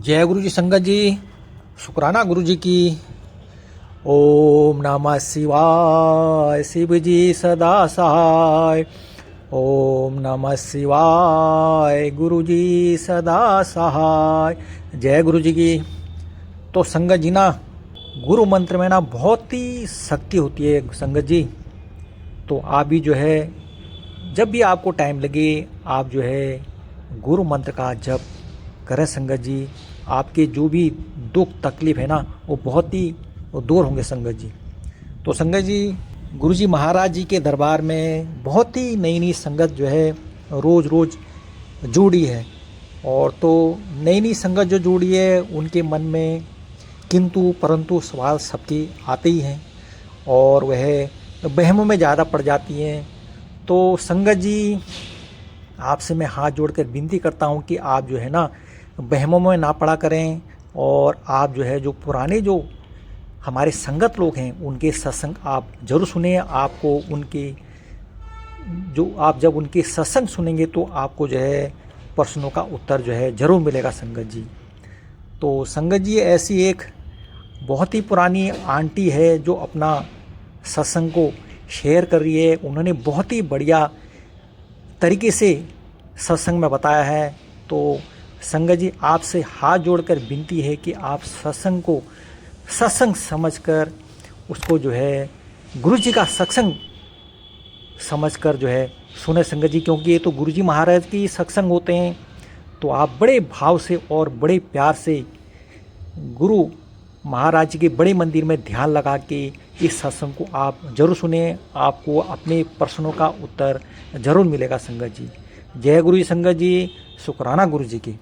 जय गुरु जी संगत जी, शुक्राना गुरु जी की। ओम नमः शिवाय, शिव जी सदा सहाय। ओम नमः शिवाय, गुरु जी सदा सहाय। जय गुरु जी की। तो संगत जी ना, गुरु मंत्र में ना बहुत ही शक्ति होती है संगत जी। तो आप भी जो है, जब भी आपको टाइम लगे, आप जो है गुरु मंत्र का जप करें संगत जी। आपके जो भी दुख तकलीफ है ना, वो बहुत ही दूर होंगे संगत जी। तो संगत जी, गुरु जी महाराज जी के दरबार में बहुत ही नई नई संगत जो है रोज़ रोज़ जुड़ी है। और तो नई नई संगत जो जुड़ी है, उनके मन में किंतु परंतु सवाल सबके आते ही हैं और वह बहमों में ज़्यादा पड़ जाती हैं। तो संगत जी, आपसे मैं हाथ जोड़कर विनती करता हूँ कि आप जो है ना बहमों में ना पड़ा करें। और आप जो है, जो पुराने जो हमारे संगत लोग हैं, उनके सत्संग आप जरूर सुने। आपको उनके जो आप जब उनके सत्संग सुनेंगे तो आपको जो है प्रश्नों का उत्तर जो है जरूर मिलेगा संगत जी। तो संगत जी, ऐसी एक बहुत ही पुरानी आंटी है जो अपना सत्संग को शेयर कर रही है। उन्होंने बहुत ही बढ़िया तरीके से सत्संग में बताया है। तो संगत जी, आपसे हाथ जोड़कर विनती है कि आप सत्संग को सत्संग समझकर उसको जो है गुरु जी का सत्संग समझकर जो है सुने संगत जी, क्योंकि ये तो गुरु जी महाराज की सत्संग होते हैं। तो आप बड़े भाव से और बड़े प्यार से गुरु महाराज जी के बड़े मंदिर में ध्यान लगा के इस सत्संग को आप जरूर सुने। आपको अपने प्रश्नों का उत्तर जरूर मिलेगा संगत जी। जय गुरु जी संगत जी, शुक्राना गुरु जी की।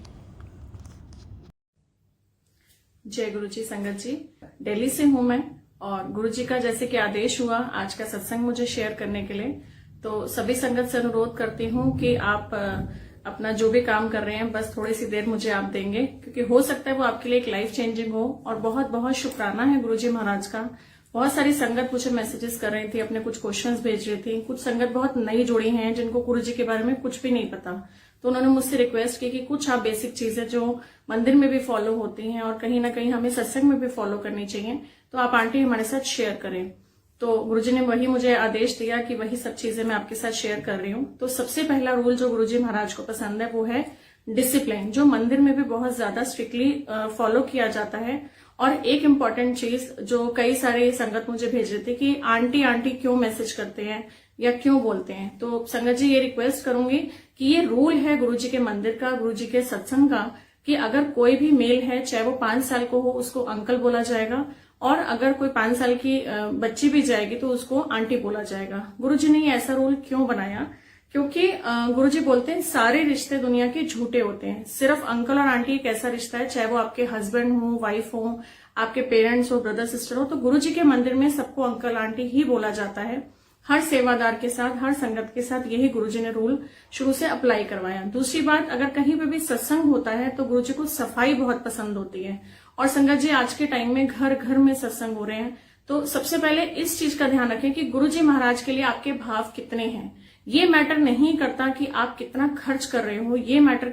जय गुरु जी संगत जी, दिल्ली से हूं मैं और गुरु जी का जैसे कि आदेश हुआ आज का सत्संग मुझे शेयर करने के लिए, तो सभी संगत से अनुरोध करती हूं कि आप अपना जो भी काम कर रहे हैं बस थोड़ी सी देर मुझे आप देंगे, क्योंकि हो सकता है वो आपके लिए एक लाइफ चेंजिंग हो। और बहुत बहुत शुक्राना है गुरु जी महाराज का। बहुत सारी संगत मुझे मैसेजेस कर रही थी, अपने कुछ क्वेश्चंस भेज रही थी। कुछ संगत बहुत नई जुड़ी हैं जिनको गुरु जी के बारे में कुछ भी नहीं पता, तो उन्होंने मुझसे रिक्वेस्ट की कि कुछ आप बेसिक चीजें जो मंदिर में भी फॉलो होती हैं और कहीं ना कहीं हमें सत्संग में भी फॉलो करनी चाहिए, तो आप आंटी हमारे साथ शेयर करें। तो गुरुजी ने वही मुझे आदेश दिया कि वही सब चीजें मैं आपके साथ शेयर कर रही हूँ। तो सबसे पहला रूल जो गुरुजी महाराज को पसंद है वो है डिसिप्लिन, जो मंदिर में भी बहुत ज्यादा स्ट्रिक्टली फॉलो किया जाता है। और एक इम्पॉर्टेंट चीज जो कई सारे संगत मुझे भेज रहे थे कि आंटी आंटी क्यों मैसेज करते हैं या क्यों बोलते हैं, तो संगत जी ये रिक्वेस्ट करूंगी कि ये रूल है गुरुजी के मंदिर का, गुरुजी के सत्संग का, कि अगर कोई भी मेल है, चाहे वो 5 साल को हो, उसको अंकल बोला जाएगा। और अगर कोई 5 साल की बच्ची भी जाएगी तो उसको आंटी बोला जाएगा। गुरुजी ने ऐसा रूल क्यों बनाया? क्योंकि गुरुजी बोलते हैं सारे रिश्ते दुनिया के झूठे होते हैं, सिर्फ अंकल और आंटी एक ऐसा रिश्ता है, चाहे वो आपके हस्बैंड हो, वाइफ हो, आपके पेरेंट्स हो, ब्रदर सिस्टर हो, तो गुरुजी के मंदिर में सबको अंकल आंटी ही बोला जाता है। हर सेवादार के साथ, हर संगत के साथ यही गुरुजी ने रूल शुरू से अप्लाई करवाया। दूसरी बात, अगर कहीं पे भी सत्संग होता है तो गुरुजी को सफाई बहुत पसंद होती है। और संगत जी, आज के टाइम में घर घर में सत्संग हो रहे हैं, तो सबसे पहले इस चीज का ध्यान रखें कि गुरुजी महाराज के लिए आपके भाव कितने हैं। ये मैटर नहीं करता कि आप कितना खर्च कर रहे हो, ये मैटर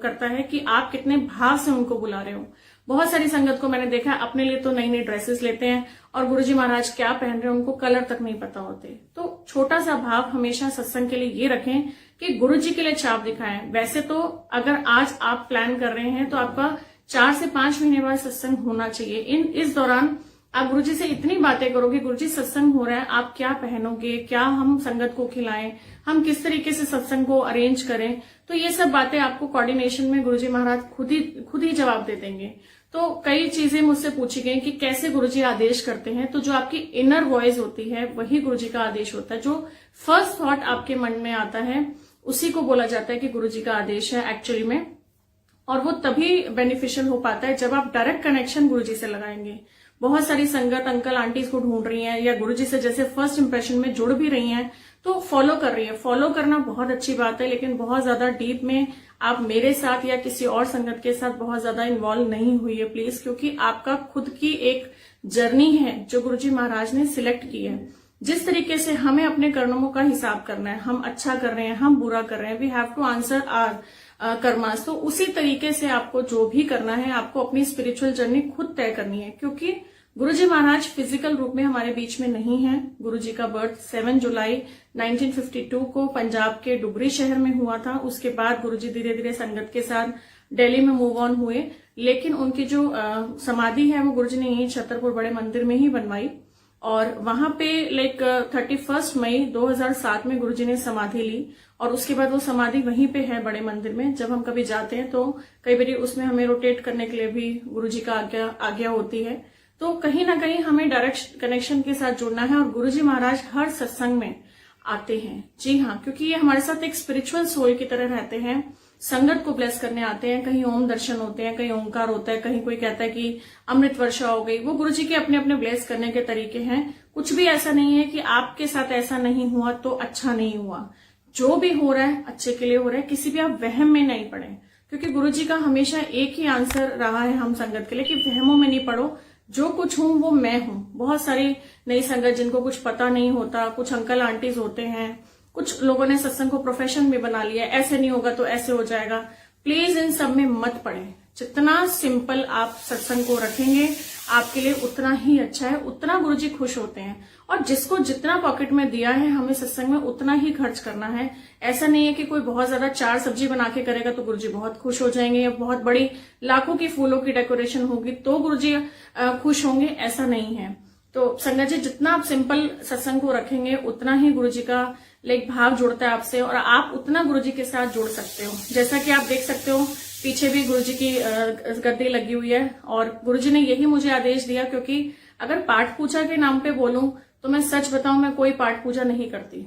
करता है कि आप कितने भाव से उनको बुला रहे हो। बहुत सारी संगत को मैंने देखा है, अपने लिए तो नई नई ड्रेसेस लेते हैं और गुरुजी महाराज क्या पहन रहे हैं उनको कलर तक नहीं पता होते। तो छोटा सा भाव हमेशा सत्संग के लिए ये रखें कि गुरुजी के लिए छाप दिखाएं। वैसे तो अगर आज आप प्लान कर रहे हैं तो आपका 4 से 5 महीने बाद सत्संग होना चाहिए। इस दौरान आप गुरुजी से इतनी बातें करोगे, गुरुजी सत्संग हो रहा है, आप क्या पहनोगे, क्या हम संगत को खिलाएं, हम किस तरीके से सत्संग को अरेंज करें, तो ये सब बातें आपको कोऑर्डिनेशन में गुरुजी महाराज खुद ही जवाब दे देंगे। तो कई चीजें मुझसे पूछी गई कि कैसे गुरुजी आदेश करते हैं, तो जो आपकी इनर वॉइस होती है वही गुरुजी का आदेश होता है। जो फर्स्ट थॉट आपके मन में आता है उसी को बोला जाता है कि गुरुजी का आदेश है एक्चुअली में। और वो तभी बेनिफिशियल हो पाता है जब आप डायरेक्ट कनेक्शन गुरुजी से लगाएंगे। बहुत सारी संगत अंकल आंटीज को ढूंढ रही हैं या गुरुजी से जैसे फर्स्ट इंप्रेशन में जुड़ भी रही हैं, तो फॉलो कर रही है। फॉलो करना बहुत अच्छी बात है, लेकिन बहुत ज्यादा डीप में आप मेरे साथ या किसी और संगत के साथ बहुत ज्यादा इन्वॉल्व नहीं हुई है प्लीज, क्योंकि आपका खुद की एक जर्नी है जो गुरुजी महाराज ने सिलेक्ट की है। जिस तरीके से हमें अपने कर्मों का हिसाब करना है, हम अच्छा कर रहे हैं, हम बुरा कर रहे हैं, we have to answer our karmas, तो उसी तरीके से आपको जो भी करना है, आपको अपनी स्पिरिचुअल जर्नी खुद तय करनी है, क्योंकि गुरुजी महाराज फिजिकल रूप में हमारे बीच में नहीं है। गुरुजी का बर्थ 7 जुलाई 1952 को पंजाब के डुगरी शहर में हुआ था। उसके बाद गुरुजी धीरे धीरे संगत के साथ दिल्ली में मूव ऑन हुए, लेकिन उनकी जो समाधि है वो गुरुजी ने यही छतरपुर बड़े मंदिर में ही बनवाई, और वहां पे 31 मई 2007 में गुरुजी ने समाधि ली, और उसके बाद वो समाधि वहीं पे है बड़े मंदिर में। जब हम कभी जाते हैं तो कई बार उसमें हमें रोटेट करने के लिए भी गुरुजी का आज्ञा होती है। तो कहीं ना कहीं हमें डायरेक्ट कनेक्शन के साथ जुड़ना है, और गुरुजी महाराज हर सत्संग में आते हैं। जी हाँ, क्योंकि ये हमारे साथ एक स्पिरिचुअल सोल की तरह रहते हैं, संगत को ब्लेस करने आते हैं। कहीं ओम दर्शन होते हैं, कहीं ओंकार होता है, कहीं कोई कहता है कि अमृत वर्षा हो गई। वो गुरुजी के अपने अपने ब्लेस करने के तरीके हैं। कुछ भी ऐसा नहीं है कि आपके साथ ऐसा नहीं हुआ तो अच्छा नहीं हुआ। जो भी हो रहा है अच्छे के लिए हो रहा है। किसी भी आप वहम में नहीं पड़े, क्योंकि गुरुजी का हमेशा एक ही आंसर रहा है हम संगत के लिए कि वहमों में नहीं पड़ो। जो कुछ हूं वो मैं हूं। बहुत सारी नई संगत जिनको कुछ पता नहीं होता, कुछ अंकल आंटीज होते हैं, कुछ लोगों ने सत्संग को प्रोफेशन में बना लिया, ऐसे नहीं होगा तो ऐसे हो जाएगा। प्लीज इन सब में मत पड़े। जितना सिंपल आप सत्संग को रखेंगे आपके लिए उतना ही अच्छा है, उतना गुरुजी खुश होते हैं। और जिसको जितना पॉकेट में दिया है हमें सत्संग में उतना ही खर्च करना है। ऐसा नहीं है कि कोई बहुत ज्यादा 4 सब्जी बना के करेगा तो गुरुजी बहुत खुश हो जाएंगे, या बहुत बड़ी लाखों की फूलों की डेकोरेशन होगी तो गुरुजी खुश होंगे, ऐसा नहीं है। तो संगत जी, जितना आप सिंपल सत्संग को रखेंगे उतना ही गुरुजी का भाव जुड़ता है आपसे, और आप उतना गुरुजी के साथ जुड़ सकते हो। जैसा कि आप देख सकते हो पीछे भी गुरुजी की गद्दी लगी हुई है, और गुरुजी ने यही मुझे आदेश दिया, क्योंकि अगर पाठ पूजा के नाम पे बोलूं तो मैं सच बताऊं, मैं कोई पाठ पूजा नहीं करती।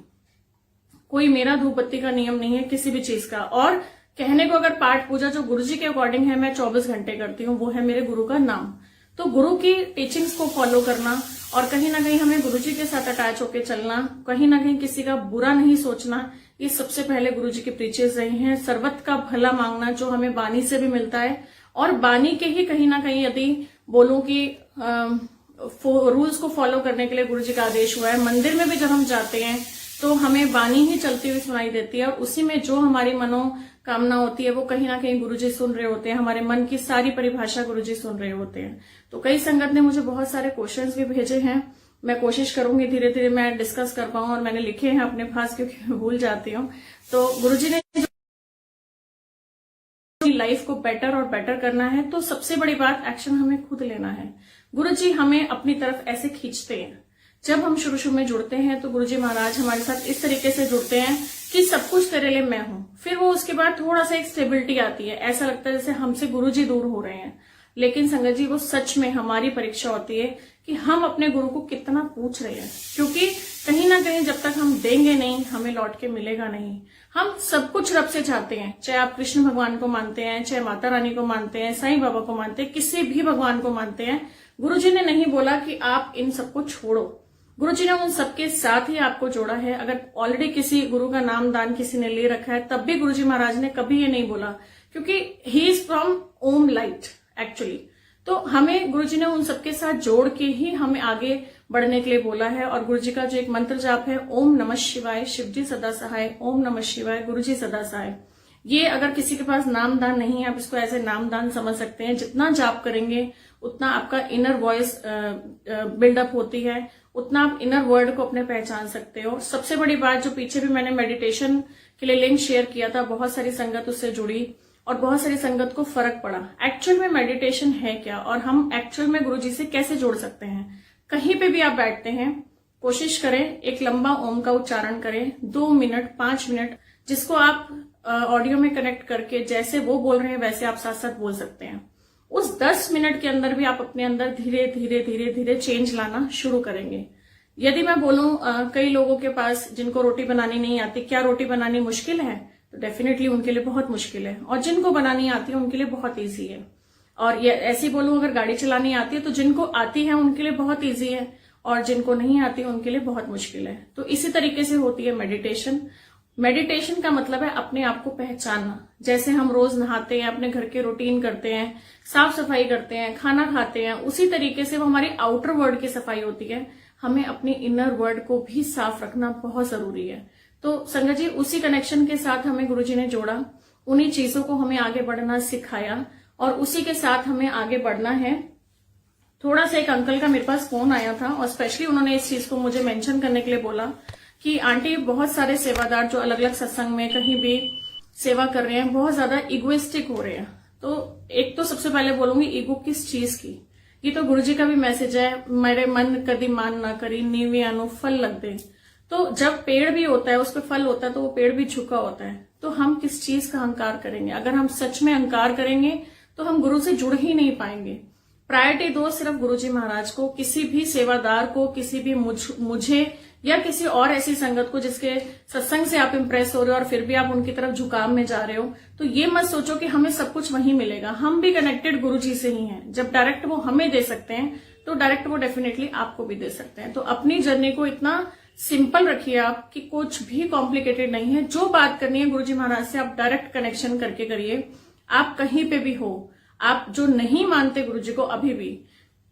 कोई मेरा धूप बत्ती का नियम नहीं है किसी भी चीज का। और कहने को अगर पाठ पूजा जो गुरुजी के अकॉर्डिंग है मैं 24 घंटे करती हूँ, वो है मेरे गुरु का नाम। तो गुरु की टीचिंग्स को फॉलो करना, और कहीं ना कहीं हमें गुरुजी के साथ अटैच होकर चलना, कहीं ना कहीं किसी का बुरा नहीं सोचना, ये सबसे पहले गुरुजी के प्रीचेस रहे हैं। सर्वत का भला मांगना, जो हमें बानी से भी मिलता है, और बानी के ही कहीं ना कहीं यदि बोलूं कि रूल्स को फॉलो करने के लिए गुरुजी का आदेश हुआ है। मंदिर में भी जब हम जाते हैं तो हमें बानी ही चलती हुई सुनाई देती है, और उसी में जो हमारी मनोकामना होती है वो कहीं ना कहीं गुरुजी सुन रहे होते हैं। हमारे मन की सारी परिभाषा गुरुजी सुन रहे होते हैं। तो कई संगत ने मुझे बहुत सारे क्वेश्चंस भी भेजे हैं। मैं कोशिश करूंगी धीरे धीरे मैं डिस्कस कर पाऊं, और मैंने लिखे हैं अपने पास क्योंकि मैं भूल जाती हूँ। तो गुरुजी ने लाइफ को बेटर और बेटर करना है, तो सबसे बड़ी बात एक्शन हमें खुद लेना है। गुरुजी हमें अपनी तरफ ऐसे खींचते हैं। जब हम शुरू में जुड़ते हैं तो गुरुजी महाराज हमारे साथ इस तरीके से जुड़ते हैं कि सब कुछ तेरे लिए मैं हूं। फिर वो उसके बाद थोड़ा सा एक स्टेबिलिटी आती है, ऐसा लगता है जैसे हमसे गुरुजी दूर हो रहे हैं। लेकिन संगत जी, वो सच में हमारी परीक्षा होती है कि हम अपने गुरु को कितना पूछ रहे हैं, क्योंकि कहीं ना कहीं जब तक हम देंगे नहीं हमें लौट के मिलेगा नहीं। हम सब कुछ रब से चाहते हैं, चाहे आप कृष्ण भगवान को मानते हैं, चाहे माता रानी को मानते हैं, साईं बाबा को मानते हैं, किसी भी भगवान को मानते हैं। गुरुजी ने नहीं बोला कि आप इन सबको छोड़ो। गुरुजी ने उन सबके साथ ही आपको जोड़ा है। अगर ऑलरेडी किसी गुरु का नाम दान किसी ने ले रखा है तब भी गुरुजी महाराज ने कभी ये नहीं बोला, क्योंकि he is from Om light actually. तो हमें गुरुजी ने उन सबके साथ जोड़ के ही हमें आगे बढ़ने के लिए बोला है। और गुरुजी का जो एक मंत्र जाप है, ओम नमः शिवाय, शिवजी सदा सहाय, ओम नमः शिवाय, गुरुजी सदा सहाय। ये अगर किसी के पास नाम दान नहीं है, आप इसको ऐसे नाम दान समझ सकते हैं। जितना जाप करेंगे उतना आपका इनर वॉइस बिल्डअप होती है, उतना आप इनर वर्ड को अपने पहचान सकते हो। सबसे बड़ी बात, जो पीछे भी मैंने मेडिटेशन के लिए लिंक शेयर किया था, बहुत सारी संगत उससे जुड़ी और बहुत सारी संगत को फर्क पड़ा। एक्चुअल में मेडिटेशन है क्या, और हम एक्चुअल में गुरुजी से कैसे जोड़ सकते हैं। कहीं पे भी आप बैठते हैं, कोशिश करें एक लंबा ओम का उच्चारण करें, 2 मिनट 5 मिनट, जिसको आप ऑडियो में कनेक्ट करके जैसे वो बोल रहे हैं वैसे आप साथ साथ बोल सकते हैं। उस 10 मिनट के अंदर भी आप अपने अंदर धीरे धीरे धीरे धीरे चेंज लाना शुरू करेंगे। यदि मैं बोलूं कई लोगों के पास जिनको रोटी बनानी नहीं आती, क्या रोटी बनानी मुश्किल है? तो डेफिनेटली उनके लिए बहुत मुश्किल है। और जिनको बनानी आती है उनके लिए बहुत ईजी है। और ये ऐसी बोलूं, अगर गाड़ी चलानी आती है तो जिनको आती है उनके लिए बहुत ईजी है, और जिनको नहीं आती उनके लिए बहुत मुश्किल है। तो इसी तरीके से होती है मेडिटेशन। मेडिटेशन का मतलब है अपने आप को पहचानना। जैसे हम रोज नहाते हैं, अपने घर के रूटीन करते हैं, साफ सफाई करते हैं, खाना खाते हैं, उसी तरीके से वो हमारी आउटर वर्ल्ड की सफाई होती है। हमें अपनी इनर वर्ल्ड को भी साफ रखना बहुत जरूरी है। तो संगत जी, उसी कनेक्शन के साथ हमें गुरुजी ने जोड़ा, उन्हीं चीजों को हमें आगे बढ़ना सिखाया और उसी के साथ हमें आगे बढ़ना है। थोड़ा सा एक अंकल का मेरे पास फोन आया था और स्पेशली उन्होंने इस चीज को मुझे मेंशन करने के लिए बोला कि आंटी बहुत सारे सेवादार जो अलग अलग सत्संग में कहीं भी सेवा कर रहे हैं बहुत ज्यादा इगोइस्टिक हो रहे हैं। तो एक तो सबसे पहले बोलूंगी ईगो किस चीज की, ये तो गुरुजी का भी मैसेज है, मेरे मन कभी मान ना करी नीवे आनो फल लग दे। तो जब पेड़ भी होता है उस पर फल होता है तो वो पेड़ भी झुका होता है। तो हम किस चीज का अहंकार करेंगे? अगर हम सच में अहंकार करेंगे तो हम गुरु से जुड़ ही नहीं पाएंगे। प्रायोरिटी दो सिर्फ गुरुजी महाराज को, किसी भी सेवादार को, किसी भी मुझे या किसी और ऐसी संगत को जिसके सत्संग से आप इंप्रेस हो रहे हो और फिर भी आप उनकी तरफ झुकाव में जा रहे हो, तो ये मत सोचो कि हमें सब कुछ वहीं मिलेगा। हम भी कनेक्टेड गुरुजी से ही हैं। जब डायरेक्ट वो हमें दे सकते हैं तो डायरेक्ट वो डेफिनेटली आपको भी दे सकते हैं। तो अपनी जर्नी को इतना सिंपल रखिए आप कि कुछ भी कॉम्प्लिकेटेड नहीं है। जो बात करनी है गुरुजी महाराज से आप डायरेक्ट कनेक्शन करके करिए। आप कहीं पे भी हो, आप जो नहीं मानते गुरुजी को अभी भी,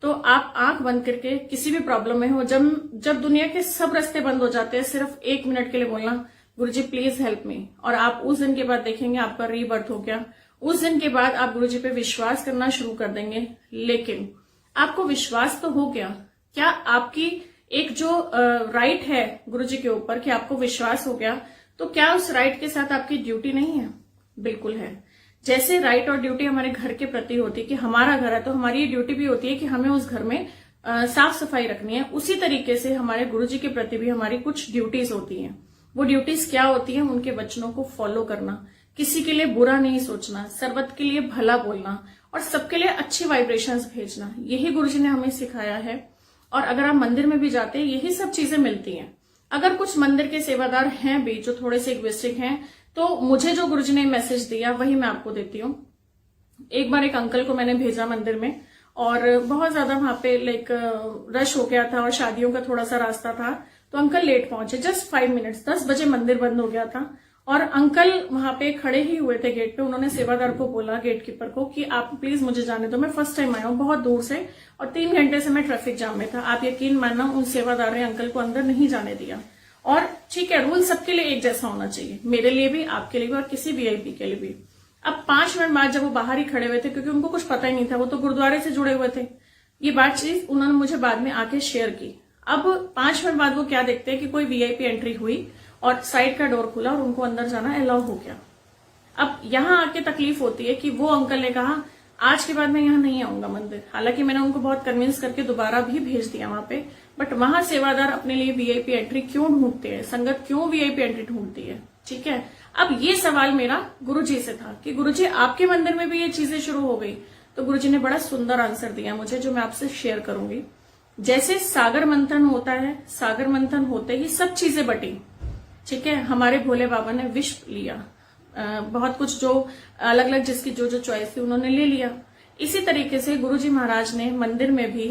तो आप आंख बंद करके किसी भी प्रॉब्लम में हो, जब दुनिया के सब रास्ते बंद हो जाते हैं, सिर्फ 1 मिनट के लिए बोलना गुरुजी प्लीज हेल्प मी, और आप उस दिन के बाद देखेंगे आपका रीबर्थ हो गया। उस दिन के बाद आप गुरुजी पे विश्वास करना शुरू कर देंगे। लेकिन आपको विश्वास तो हो गया, क्या आपकी एक जो राइट है गुरुजी के ऊपर कि आपको विश्वास हो गया, तो क्या उस राइट के साथ आपकी ड्यूटी नहीं है? बिल्कुल है। जैसे राइट और ड्यूटी हमारे घर के प्रति होती है कि हमारा घर है तो हमारी ये ड्यूटी भी होती है कि हमें उस घर में साफ सफाई रखनी है, उसी तरीके से हमारे गुरुजी के प्रति भी हमारी कुछ ड्यूटीज होती हैं। वो ड्यूटीज क्या होती है? उनके वचनों को फॉलो करना, किसी के लिए बुरा नहीं सोचना, सर्वत के लिए भला बोलना और सबके लिए अच्छी वाइब्रेशंस भेजना। यही गुरुजी ने हमें सिखाया है। और अगर आप मंदिर में भी जाते हैं यही सब चीजें मिलती हैं। अगर कुछ मंदिर के सेवादार हैं भी जो थोड़े से इगोइस्टिक हैं, तो मुझे जो गुरुजी ने मैसेज दिया वही मैं आपको देती हूँ। एक बार एक अंकल को मैंने भेजा मंदिर में और बहुत ज्यादा वहां पे लाइक रश हो गया था और शादियों का थोड़ा सा रास्ता था, तो अंकल लेट पहुंचे, जस्ट 5 मिनट्स। 10 बजे मंदिर बंद हो गया था और अंकल वहां पे खड़े ही हुए थे गेट पे। उन्होंने सेवादार को बोला, गेट कीपर को, कि आप प्लीज मुझे जाने दो, मैं फर्स्ट टाइम आया हूँ बहुत दूर से और 3 घंटे से मैं ट्रैफिक जाम में था। आप यकीन मानना उन सेवादार ने अंकल को अंदर नहीं जाने दिया। और ठीक है, रूल सबके लिए एक जैसा होना चाहिए, मेरे लिए भी, आपके लिए भी और किसी वीआईपी के लिए भी। अब 5 मिनट बाद जब वो बाहर ही खड़े हुए थे, क्योंकि उनको कुछ पता ही नहीं था, वो तो गुरुद्वारे से जुड़े हुए थे, ये बातचीत उन्होंने मुझे बाद में आके शेयर की। अब 5 मिनट बाद वो क्या देखते हैं कि कोई वीआईपी एंट्री हुई और साइड का डोर खुला और उनको अंदर जाना अलाउ हो गया। अब यहाँ आके तकलीफ होती है कि वो अंकल ने कहा आज के बाद मैं यहाँ नहीं आऊंगा मंदिर। हालांकि मैंने उनको बहुत कन्विंस करके दोबारा भी भेज दिया वहां पे, बट वहां सेवादार अपने लिए वीआईपी एंट्री क्यों ढूंढते हैं, संगत क्यों वीआईपी एंट्री ढूंढती है? ठीक है, अब ये सवाल मेरा गुरुजी से था कि गुरुजी आपके मंदिर में भी ये चीजें शुरू हो गई। तो गुरुजी ने बड़ा सुंदर आंसर दिया मुझे, जो मैं आपसे शेयर करूंगी। जैसे सागर मंथन होता है, सागर मंथन होते ही सब चीजें बटी। ठीक है, हमारे भोले बाबा ने विष लिया, बहुत कुछ जो अलग अलग जिसकी जो जो चॉइस थी उन्होंने ले लिया। इसी तरीके से गुरुजी महाराज ने मंदिर में भी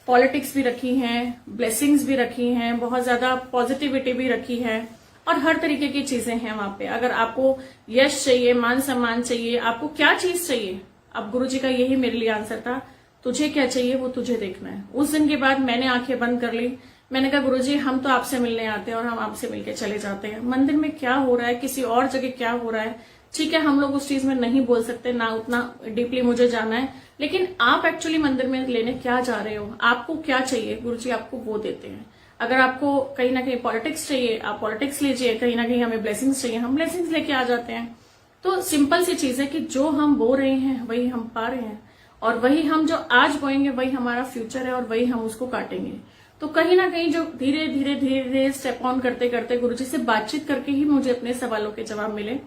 पॉलिटिक्स भी रखी हैं, ब्लेसिंग्स भी रखी हैं, बहुत ज्यादा पॉजिटिविटी भी रखी है और हर तरीके की चीजें हैं वहां पे। अगर आपको यश चाहिए, मान सम्मान चाहिए, आपको क्या चीज चाहिए, अब गुरुजी का यही मेरे लिए आंसर था, तुझे क्या चाहिए वो तुझे देखना है। उस दिन के बाद मैंने आंखें बंद कर ली। मैंने कहा गुरुजी हम तो आपसे मिलने आते हैं और हम आपसे मिलके चले जाते हैं। मंदिर में क्या हो रहा है, किसी और जगह क्या हो रहा है, ठीक है हम लोग उस चीज में नहीं बोल सकते, ना उतना डीपली मुझे जाना है, लेकिन आप एक्चुअली मंदिर में लेने क्या जा रहे हो, आपको क्या चाहिए, गुरुजी आपको वो देते हैं। अगर आपको कहीं ना कहीं पॉलिटिक्स चाहिए, आप पॉलिटिक्स लीजिए, कहीं ना कहीं हमें ब्लेसिंग्स चाहिए, हम ब्लेसिंग्स लेके आ जाते हैं। तो सिंपल सी चीज है कि जो हम बो रहे हैं वही हम पा रहे हैं, और वही हम जो आज बोएंगे वही हमारा फ्यूचर है और वही हम उसको काटेंगे। तो कहीं ना कहीं जो धीरे धीरे धीरे धीरे स्टेप ऑन करते करते गुरुजी से बातचीत करके ही मुझे अपने सवालों के जवाब मिले,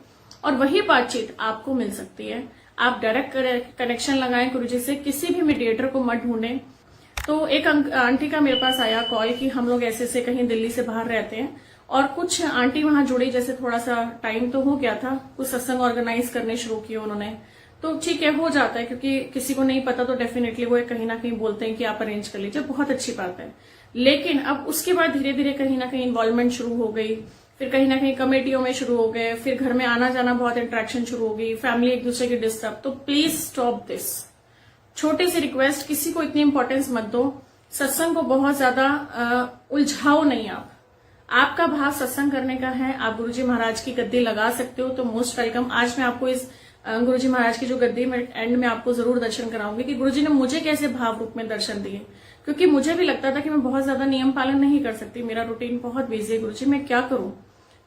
और वही बातचीत आपको मिल सकती है। आप डायरेक्ट कनेक्शन लगाएं गुरुजी से, किसी भी मीडिएटर को मत ढूंढें। तो एक आंटी का मेरे पास आया कॉल कि हम लोग ऐसे से कहीं दिल्ली से बाहर रहते हैं और कुछ आंटी वहां जुड़ी, जैसे थोड़ा सा टाइम तो हो गया था, कुछ सत्संग ऑर्गेनाइज करने शुरू किए उन्होंने। तो ठीक है, हो जाता है, क्योंकि किसी को नहीं पता तो डेफिनेटली वो कहीं ना कहीं बोलते हैं कि आप अरेंज कर लीजिए, बहुत अच्छी बात है। लेकिन अब उसके बाद धीरे धीरे कहीं ना कहीं इन्वॉल्वमेंट शुरू हो गई, फिर कहीं ना कहीं कमेटियों में शुरू हो गए, फिर घर में आना जाना बहुत इंटरेक्शन शुरू हो गई, फैमिली एक दूसरे की डिस्टर्ब। तो प्लीज स्टॉप दिस। छोटी सी रिक्वेस्ट, किसी को इतनी इंपॉर्टेंस मत दो, सत्संग को बहुत ज्यादा उलझाओ नहीं आप। आपका भाव सत्संग करने का है, आप गुरुजी महाराज की गद्दी लगा सकते हो तो मोस्ट वेलकम। आज मैं आपको इस गुरुजी महाराज की जो गद्दी में एंड में आपको जरूर दर्शन कराऊंगी कि गुरुजी ने मुझे कैसे भाव रूप में दर्शन दिए, क्योंकि मुझे भी लगता था कि मैं बहुत ज्यादा नियम पालन नहीं कर सकती, मेरा रूटीन बहुत बिजी है गुरुजी, मैं क्या करूं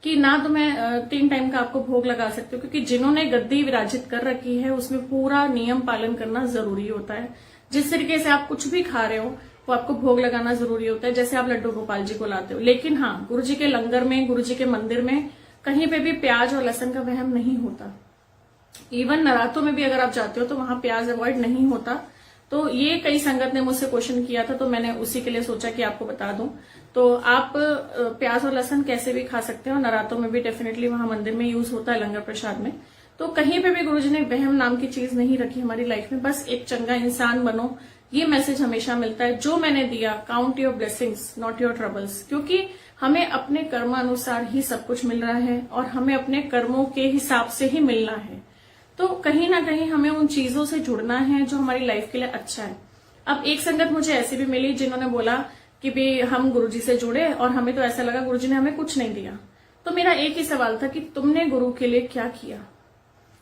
कि ना तो मैं 3 टाइम का आपको भोग लगा सकती हूँ, क्योंकि जिन्होंने गद्दी विराजित कर रखी है उसमें पूरा नियम पालन करना जरूरी होता है। जिस तरीके से आप कुछ भी खा रहे हो वो आपको भोग लगाना जरूरी होता है, जैसे आप लड्डू गोपाल जी को लाते हो। लेकिन हाँ, गुरुजी के लंगर में, गुरुजी के मंदिर में कहीं पे भी प्याज और लहसुन का वहम नहीं होता। इवन नरातों में भी अगर आप जाते हो तो वहां प्याज अवॉइड नहीं होता। तो ये कई संगत ने मुझसे क्वेश्चन किया था, तो मैंने उसी के लिए सोचा कि आपको बता दूं। तो आप प्याज और लहसुन कैसे भी खा सकते हो, नरातों में भी डेफिनेटली वहां मंदिर में यूज होता है लंगर प्रसाद में। तो कहीं पे भी गुरुजी ने वहम नाम की चीज नहीं रखी हमारी लाइफ में, बस एक चंगा इंसान बनो, ये मैसेज हमेशा मिलता है। जो मैंने दिया, count your blessings not your troubles, क्योंकि हमें अपने कर्मानुसार ही सब कुछ मिल रहा है और हमें अपने कर्मों के हिसाब से ही मिलना है। तो कहीं ना कहीं हमें उन चीजों से जुड़ना है जो हमारी लाइफ के लिए अच्छा है। अब एक संगत मुझे ऐसी भी मिली जिन्होंने बोला कि भी हम गुरुजी से जुड़े और हमें तो ऐसा लगा गुरुजी ने हमें कुछ नहीं दिया। तो मेरा एक ही सवाल था कि तुमने गुरु के लिए क्या किया?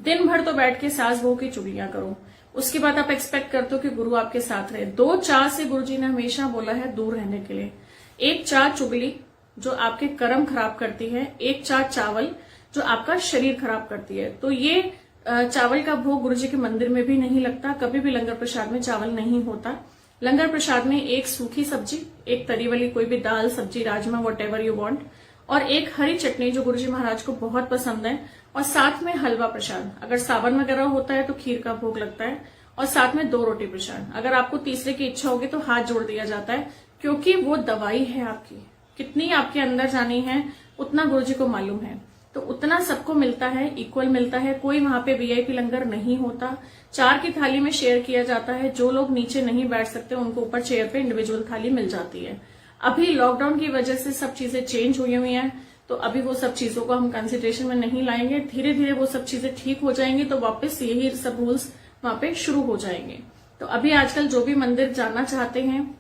दिन भर तो बैठ के सास बहू की चुगलियां करो, उसके बाद आप एक्सपेक्ट करते हो कि गुरु आपके साथ रहे। 2 चाह से गुरुजी ने हमेशा बोला है दूर रहने के लिए। एक चाह चुगली जो आपके कर्म खराब करती है, एक चाह चावल जो आपका शरीर खराब करती है। तो ये चावल का भोग गुरुजी के मंदिर में भी नहीं लगता, कभी भी लंगर प्रसाद में चावल नहीं होता। लंगर प्रसाद में एक सूखी सब्जी, एक तरी वाली कोई भी दाल, सब्जी, rajma, what ever you want, और एक हरी चटनी जो गुरुजी महाराज को बहुत पसंद है, और साथ में हलवा प्रसाद। अगर सावन वगैरह होता है तो खीर का भोग लगता है, और साथ में 2 रोटी प्रसाद। अगर आपको तीसरे की इच्छा होगी तो हाथ जोड़ दिया जाता है, क्योंकि वो दवाई है आपकी। कितनी आपके अंदर जानी है उतना गुरुजी को मालूम है, तो उतना सबको मिलता है, इक्वल मिलता है। कोई वहां पे वीआईपी लंगर नहीं होता। 4 की थाली में शेयर किया जाता है। जो लोग नीचे नहीं बैठ सकते उनको ऊपर चेयर पे इंडिविजुअल थाली मिल जाती है। अभी लॉकडाउन की वजह से सब चीजें चेंज हुई हैं, तो अभी वो सब चीजों को हम कंसिडरेशन में नहीं लाएंगे। धीरे धीरे वो सब चीजें ठीक हो जाएंगी तो वापस यही सब रूल्स वहां पे शुरू हो जाएंगे। तो अभी आजकल जो भी मंदिर जाना चाहते हैं,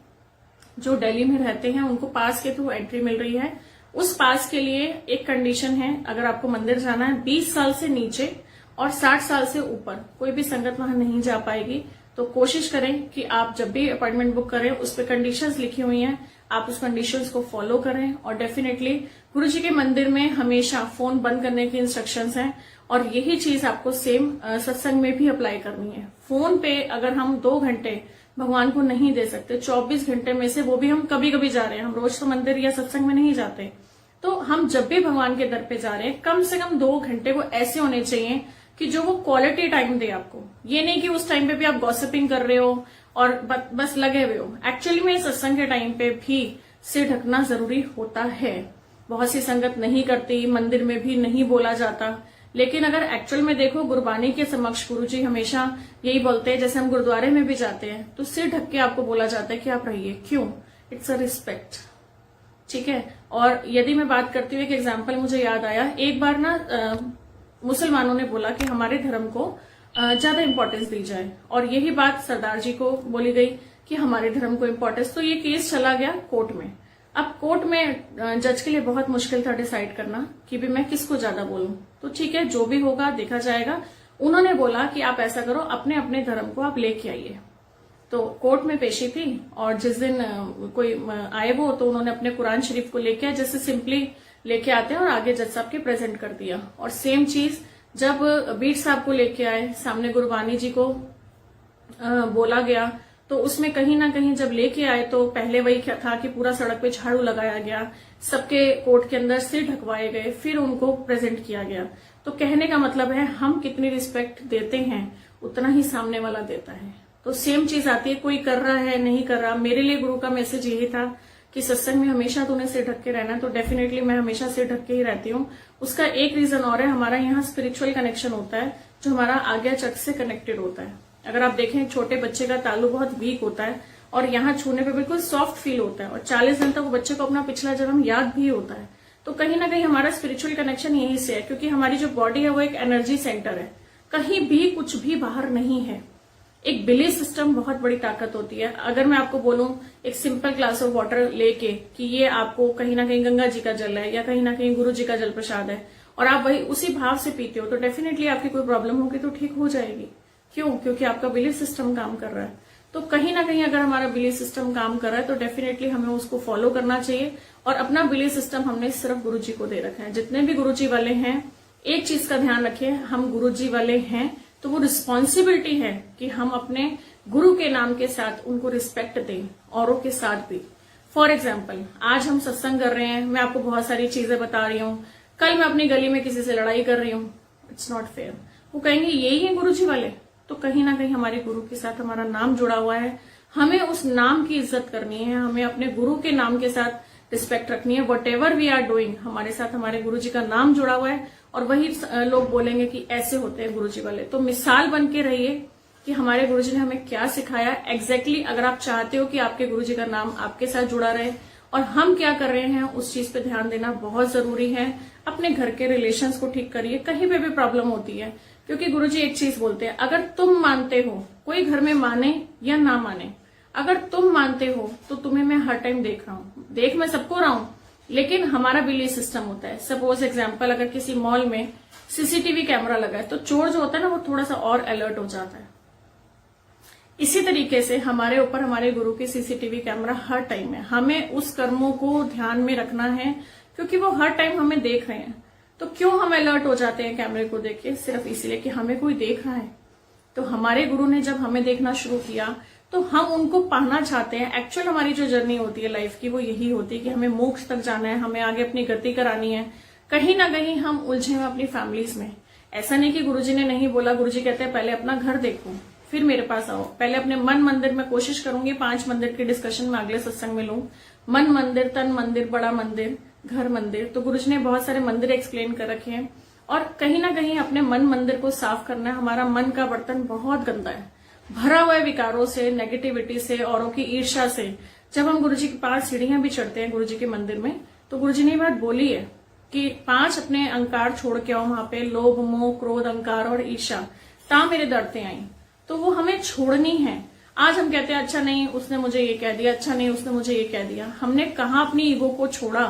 जो दिल्ली में रहते हैं, उनको पास के थ्रू एंट्री मिल रही है। उस पास के लिए एक कंडीशन है, अगर आपको मंदिर जाना है 20 साल से नीचे और 60 साल से ऊपर कोई भी संगत वहां नहीं जा पाएगी। तो कोशिश करें कि आप जब भी अपॉइंटमेंट बुक करें उस पर कंडीशंस लिखी हुई हैं, आप उस कंडीशंस को फॉलो करें। और डेफिनेटली गुरुजी के मंदिर में हमेशा फोन बंद करने की इंस्ट्रक्शंस हैं, और यही चीज आपको सेम सत्संग में भी अप्लाई करनी है। फोन पे अगर हम 2 घंटे भगवान को नहीं दे सकते, 24 घंटे में से वो भी हम कभी कभी जा रहे हैं, हम रोज तो मंदिर या सत्संग में नहीं जाते, तो हम जब भी भगवान के दर पे जा रहे हैं कम से कम 2 घंटे वो ऐसे होने चाहिए कि जो वो क्वालिटी टाइम दे आपको। ये नहीं कि उस टाइम पे भी आप गॉसिपिंग कर रहे हो और बस लगे हुए हो। एक्चुअली में सत्संग के टाइम पे भी सिर ढकना जरूरी होता है। बहुत सी संगत नहीं करती, मंदिर में भी नहीं बोला जाता, लेकिन अगर एक्चुअल में देखो गुरबानी के समक्ष गुरुजी हमेशा यही बोलते हैं, जैसे हम गुरुद्वारे में भी जाते हैं तो सिर ढक के आपको बोला जाता है कि आप रहिए। क्यों? इट्स अ रिस्पेक्ट, ठीक है। और यदि मैं बात करती हूँ, एक एग्जाम्पल मुझे याद आया। एक बार ना मुसलमानों ने बोला कि हमारे धर्म को ज्यादा इंपॉर्टेंस दी जाए, और यही बात सरदार जी को बोली गई कि हमारे धर्म को इंपॉर्टेंस। तो ये केस चला गया कोर्ट में। अब कोर्ट में जज के लिए बहुत मुश्किल था डिसाइड करना कि भी मैं किसको ज्यादा बोलूं। तो ठीक है, जो भी होगा देखा जाएगा। उन्होंने बोला कि आप ऐसा करो, अपने अपने धर्म को आप लेके आइए। तो कोर्ट में पेशी थी, और जिस दिन कोई आए वो, तो उन्होंने अपने कुरान शरीफ को लेके आए, जैसे सिंपली लेके आते हैं, और आगे जज साहब के प्रेजेंट कर दिया। और सेम चीज जब बीट साहब को लेके आए, सामने गुरबानी जी को बोला गया, तो उसमें कहीं ना कहीं जब लेके आए तो पहले वही क्या था कि पूरा सड़क पे झाड़ू लगाया गया, सबके कोर्ट के अंदर सिर ढकवाए गए, फिर उनको प्रेजेंट किया गया। तो कहने का मतलब है हम कितनी रिस्पेक्ट देते हैं उतना ही सामने वाला देता है। तो सेम चीज आती है, कोई कर रहा है नहीं कर रहा। मेरे लिए गुरु का मैसेज यही था कि सत्संग में हमेशा तूने सिर ढक के रहना है। तो डेफिनेटली मैं हमेशा सिर ढक के ही रहती हूँ। उसका एक रीजन और है, हमारा यहाँ स्पिरिचुअल कनेक्शन होता है जो हमारा आज्ञा चक्र से कनेक्टेड होता है। अगर आप देखें, छोटे बच्चे का तालु बहुत वीक होता है और यहाँ छूने पे बिल्कुल सॉफ्ट फील होता है, और 40 दिन तक वो बच्चे को अपना पिछला जन्म याद भी होता है। तो कहीं ना कहीं हमारा स्पिरिचुअल कनेक्शन यहीं से है, क्योंकि हमारी जो बॉडी है वो एक एनर्जी सेंटर है, कहीं भी कुछ भी बाहर नहीं है। एक बिलीफ सिस्टम बहुत बड़ी ताकत होती है। अगर मैं आपको बोलूं एक सिंपल ग्लास ऑफ वाटर लेके कि ये आपको कहीं ना कहीं गंगा जी का जल है या कहीं ना कहीं गुरु जी का जल प्रसाद है और आप वही उसी भाव से पीते हो, तो डेफिनेटली आपकी कोई प्रॉब्लम होगी तो ठीक हो जाएगी। क्यों? क्योंकि आपका बिलीफ सिस्टम काम कर रहा है। तो कहीं ना कहीं अगर हमारा बिलीफ सिस्टम काम कर रहा है तो डेफिनेटली हमें उसको फॉलो करना चाहिए। और अपना बिलीफ सिस्टम हमने सिर्फ गुरु जी को दे रखा है। जितने भी गुरु जी वाले हैं, एक चीज का ध्यान रखिए, हम गुरु जी वाले हैं तो वो रिस्पॉन्सिबिलिटी है कि हम अपने गुरु के नाम के साथ उनको रिस्पेक्ट दें, औरों के साथ भी। फॉर एग्जाम्पल, आज हम सत्संग कर रहे हैं, मैं आपको बहुत सारी चीजें बता रही हूँ, कल मैं अपनी गली में किसी से लड़ाई कर रही हूँ, इट्स नॉट फेयर। वो कहेंगे यही है गुरु जी वाले। तो कहीं ना कहीं हमारे गुरु के साथ हमारा नाम जुड़ा हुआ है, हमें उस नाम की इज्जत करनी है, हमें अपने गुरु के नाम के साथ रिस्पेक्ट रखनी है। Whatever we are doing, हमारे साथ हमारे गुरु जी का नाम जुड़ा हुआ है और वही लोग बोलेंगे कि ऐसे होते हैं गुरु जी वाले। तो मिसाल बन के रहिए कि हमारे गुरु जी ने हमें क्या सिखाया एग्जैक्टली। अगर आप चाहते हो कि आपके गुरु जी का नाम आपके साथ जुड़ा रहे और हम क्या कर रहे हैं उस चीज पे ध्यान देना बहुत जरूरी है। अपने घर के रिलेशंस को ठीक करिए, कहीं पे भी प्रॉब्लम होती है, क्योंकि गुरु जी एक चीज बोलते हैं, अगर तुम मानते हो, कोई घर में माने या ना माने, अगर तुम मानते हो तो तुम्हें मैं हर टाइम देख रहा हूं। देख मैं सबको रहा हूं, लेकिन हमारा बिलीफ सिस्टम होता है। सपोज एग्जाम्पल, अगर किसी मॉल में सीसीटीवी कैमरा लगा है तो चोर जो होता है ना वो थोड़ा सा और अलर्ट हो जाता है। इसी तरीके से हमारे ऊपर हमारे गुरु के सीसीटीवी कैमरा हर टाइम है। हमें उस कर्मों को ध्यान में रखना है क्योंकि वो हर टाइम हमें देख रहे हैं। तो क्यों हम अलर्ट हो जाते हैं कैमरे को देख के? सिर्फ इसलिए कि हमें कोई देख रहा है। तो हमारे गुरु ने जब हमें देखना शुरू किया तो हम उनको पाना चाहते हैं। एक्चुअल हमारी जो जर्नी होती है लाइफ की वो यही होती है कि हमें मोक्ष तक जाना है, हमें आगे अपनी गति करानी है। कहीं ना कहीं हम उलझे हुए अपनी फैमिलीज में। ऐसा नहीं कि गुरुजी ने नहीं बोला, गुरुजी कहते हैं पहले अपना घर देखो फिर मेरे पास आओ। पहले अपने मन मंदिर में कोशिश करूंगी 5 मंदिर की डिस्कशन में अगले सत्संग में लूं। मन मंदिर, तन मंदिर, बड़ा मंदिर, घर मंदिर। तो गुरुजी ने बहुत सारे मंदिर एक्सप्लेन कर रखे हैं और कहीं ना कहीं अपने मन मंदिर को साफ करना है। हमारा मन का बर्तन बहुत गंदा है, भरा हुआ है विकारों से, नेगेटिविटी से, औरों की ईर्ष्या से। जब हम गुरुजी के पास सीढ़ियां भी चढ़ते हैं गुरुजी के मंदिर में तो गुरुजी ने ये बात बोली है कि 5 अपने अहंकार छोड़ के आओ वहां पे, लोभ, मोह, क्रोध, अहंकार और ईर्ष्या, ता मेरे दरते आई। तो वो हमें छोड़नी है। आज हम कहते हैं अच्छा नहीं उसने मुझे ये कह दिया, अच्छा नहीं उसने मुझे ये कह दिया। हमने कहा अपनी ईगो को छोड़ा?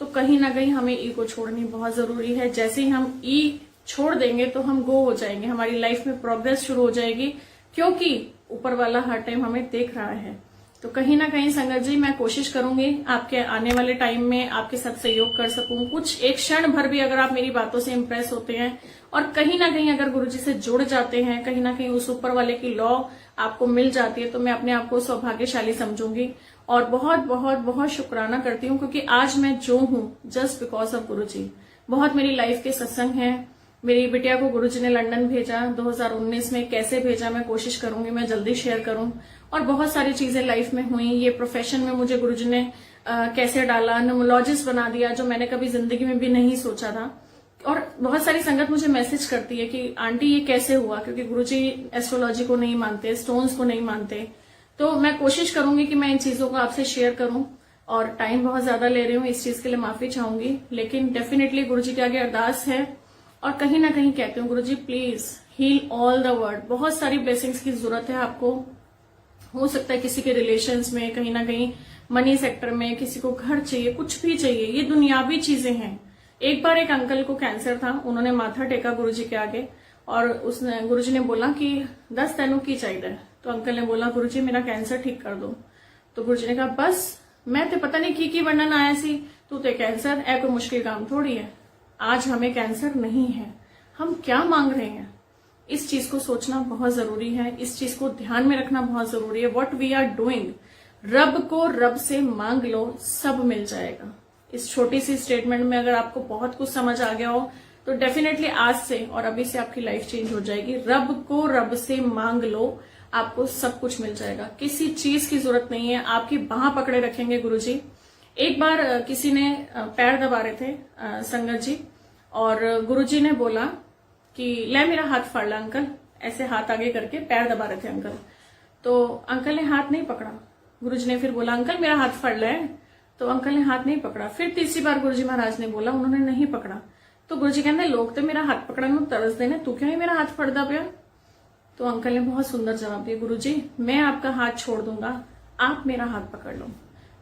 तो कहीं ना कहीं हमें ईगो छोड़नी बहुत जरूरी है। जैसे ही हम ई छोड़ देंगे तो हम गो हो जाएंगे, हमारी लाइफ में प्रोग्रेस शुरू हो जाएगी, क्योंकि ऊपर वाला हर टाइम हमें देख रहा है। तो कहीं ना कहीं संगत जी मैं कोशिश करूंगी आपके आने वाले टाइम में आपके साथ सहयोग कर सकूं। कुछ एक क्षण भर भी अगर आप मेरी बातों से इम्प्रेस होते हैं और कहीं ना कहीं अगर गुरुजी से जुड़ जाते हैं, कहीं ना कहीं उस ऊपर वाले की लॉ आपको मिल जाती है, तो मैं अपने आप को सौभाग्यशाली समझूंगी और बहुत बहुत बहुत शुक्राना करती हूँ, क्योंकि आज मैं जो हूँ जस्ट बिकॉज ऑफ गुरुजी। बहुत मेरी लाइफ के सत्संग हैं। मेरी बिटिया को गुरुजी ने लंदन भेजा 2019 में, कैसे भेजा मैं कोशिश करूंगी मैं जल्दी शेयर करूं। और बहुत सारी चीजें लाइफ में हुई। ये प्रोफेशन में मुझे गुरुजी ने कैसे डाला, न्यूमोलॉजिस्ट बना दिया, जो मैंने कभी जिंदगी में भी नहीं सोचा था। और बहुत सारी संगत मुझे मैसेज करती है कि आंटी ये कैसे हुआ, क्योंकि गुरुजी एस्ट्रोलॉजी को नहीं मानते, स्टोन्स को नहीं मानते। तो मैं कोशिश करूंगी कि मैं इन चीजों को आपसे शेयर करूं और टाइम बहुत ज्यादा ले रही हूँ, इस चीज के लिए माफी चाहूंगी। लेकिन डेफिनेटली गुरुजी के आगे अरदास है और कहीं ना कहीं कहती हूँ Guruji please heal all the world. बहुत सारी ब्लेसिंग्स की जरूरत है आपको। हो सकता है किसी के रिलेशंस में, कहीं ना कहीं मनी सेक्टर में, किसी को घर चाहिए, कुछ भी चाहिए, ये दुनियावी चीजें हैं। एक बार एक अंकल को कैंसर था, उन्होंने माथा टेका गुरुजी के आगे और उसने गुरुजी ने बोला कि 10 तैनू की चाहिए। तो अंकल ने बोला गुरुजी मेरा कैंसर ठीक कर दो। तो गुरुजी ने कहा बस मैं तो पता नहीं की वर्णन आया सी, तू तो कैंसर है, कोई मुश्किल काम थोड़ी है। आज हमें कैंसर नहीं है, हम क्या मांग रहे हैं इस चीज को सोचना बहुत जरूरी है, इस चीज को ध्यान में रखना बहुत जरूरी है। व्हाट वी आर डूइंग, रब को रब से मांग लो, सब मिल जाएगा। इस छोटी सी स्टेटमेंट में अगर आपको बहुत कुछ समझ आ गया हो तो डेफिनेटली आज से और अभी से आपकी लाइफ चेंज हो जाएगी। रब को रब से मांग लो, आपको सब कुछ मिल जाएगा। किसी चीज की जरूरत नहीं है, आपकी बाह पकड़े रखेंगे गुरुजी। एक बार किसी ने पैर दबा रहे थे संगत जी, और गुरुजी ने बोला कि ले मेरा हाथ फाड़ ला अंकल, ऐसे हाथ आगे करके पैर दबा रहे थे अंकल। तो अंकल ने हाथ नहीं पकड़ा। गुरुजी ने फिर बोला अंकल मेरा हाथ फाड़ ला है, तो अंकल ने हाथ नहीं पकड़ा। फिर तीसरी बार गुरुजी महाराज ने बोला, उन्होंने नहीं पकड़ा। तो गुरुजी कहते लोग तो मेरा हाथ पकड़ने में तरस देने, तू क्यों ही मेरा हाथ फड़दा पिया। तो अंकल ने बहुत सुंदर जवाब दिया, गुरुजी मैं आपका हाथ छोड़ दूंगा, आप मेरा हाथ पकड़ लो।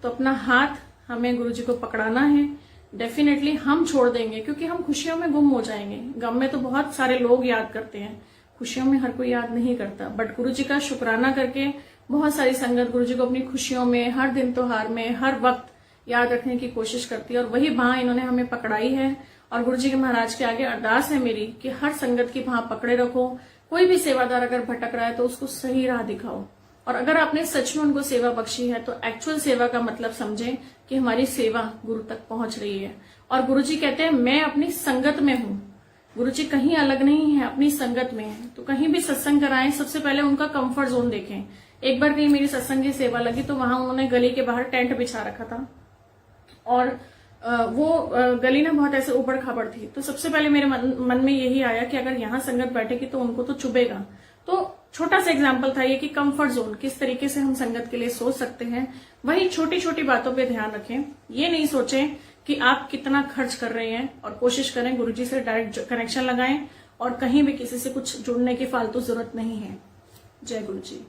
तो अपना हाथ हमें गुरुजी को पकड़ाना है। डेफिनेटली हम छोड़ देंगे क्योंकि हम खुशियों में गुम हो जाएंगे। गम में तो बहुत सारे लोग याद करते हैं, खुशियों में हर कोई याद नहीं करता। बट गुरुजी का शुक्राना करके बहुत सारी संगत गुरुजी को अपनी खुशियों में, हर दिन त्योहार में, हर वक्त याद रखने की कोशिश करती है। और वही बाह इन्होंने हमें पकड़ाई है। और गुरुजी के महाराज के आगे अरदास है मेरी कि हर संगत की बाह पकड़े रखो। कोई भी सेवादार अगर भटक रहा है तो उसको सही राह दिखाओ। और अगर आपने सच में उनको सेवा बख्शी है तो एक्चुअल सेवा का मतलब समझें कि हमारी सेवा गुरु तक पहुंच रही है। और गुरुजी कहते हैं मैं अपनी संगत में हूं। गुरुजी कहीं अलग नहीं है, अपनी संगत में है। तो कहीं भी सत्संग कराएं, सबसे पहले उनका कंफर्ट जोन देखें। एक बार कहीं मेरी सत्संग की सेवा लगी तो वहां उन्होंने गली के बाहर टेंट बिछा रखा था और वो गली ना बहुत ऐसे ऊबड़ खाबड़ थी। तो सबसे पहले मेरे मन में यही आया कि अगर यहाँ संगत बैठेगी तो उनको तो चुभेगा। तो छोटा सा एग्जाम्पल था ये कि कंफर्ट जोन किस तरीके से हम संगत के लिए सोच सकते हैं। वही छोटी छोटी बातों पे ध्यान रखें। ये नहीं सोचें कि आप कितना खर्च कर रहे हैं, और कोशिश करें गुरुजी से डायरेक्ट कनेक्शन लगाएं और कहीं भी किसी से कुछ जुड़ने की फालतू जरूरत नहीं है। जय गुरु जी।